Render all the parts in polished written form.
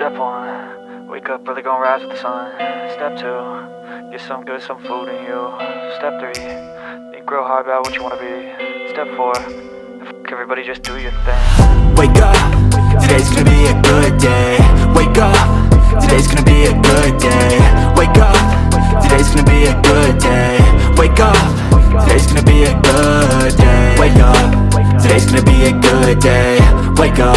Step 1, wake up early, gonna rise with the sun. Step 2, get some good, some food in you. Step 3, think real hard about what you wanna be. Step 4, everybody just do your thing. Wake up, today's gonna be a good day. Wake up, today's gonna be a good day. Wake up, today's gonna be a good day. Wake up, today's gonna be a good day. Wake up, today's gonna be a good day. Wake up,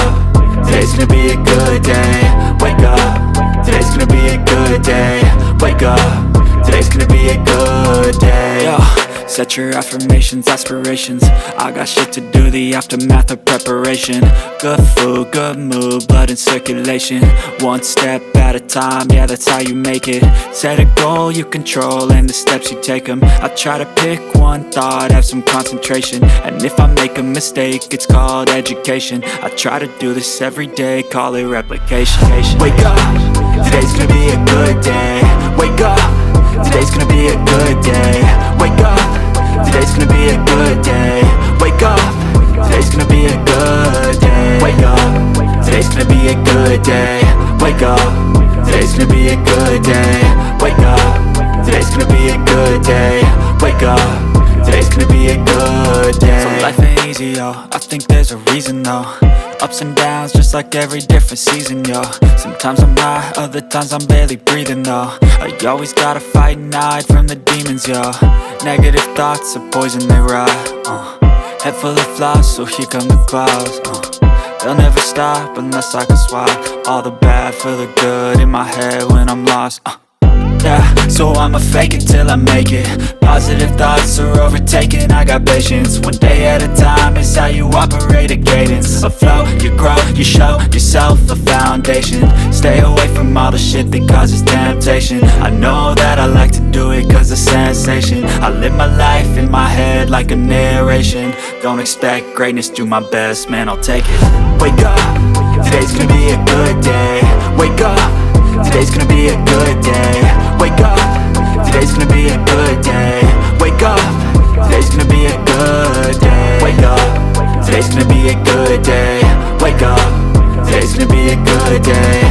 today's gonna be a good day. Wake up, today's gonna be a good day. Wake up, today's gonna be a good day. Yo, set your affirmations, aspirations. I got shit to do, the aftermath of preparation. Good food, good mood, blood in circulation. One step at a time, yeah, that's how you make it. Set a goal you control and the steps you take them. I try to pick one thought, have some concentration. And if I make a mistake, it's called education. I try to do this every day, call it replication. Wake up, today's gonna be a good day. Wake up, today's gonna be a good day. Wake up, today's gonna be a good day. Wake up, today's gonna be a good day. Wake up, today's gonna be a good day. Wake up, today's gonna be a good day. Wake up, today's gonna be a good day. Wake up, today's gonna be a good day. So life ain't easy, yo, I think there's a reason though. Ups and downs, just like every different season, yo. Sometimes I'm high, other times I'm barely breathing, though. I always gotta fight and hide from the demons, yo. Negative thoughts are poison, they rot. Head full of flies, so here come the clouds. They'll never stop unless I can swap all the bad for the good in my head when I'm lost. Yeah, so I'ma fake it till I make it. Positive thoughts are overtaken, I got patience. One day at a time is how you operate a cadence. A flow, you grow, you show yourself a foundation. Stay away from all the shit that causes temptation. I know that I like to do it cause it's sensation. I live my life in my head like a narration. Don't expect greatness, do my best, man, I'll take it. Wake up, today's gonna be a good day. Wake up, today's gonna be a good day. Wake up, today's gonna be a good day. Wake up, today's gonna be a good day. Wake up, today's gonna be a good day. Wake up, today's gonna be a good day.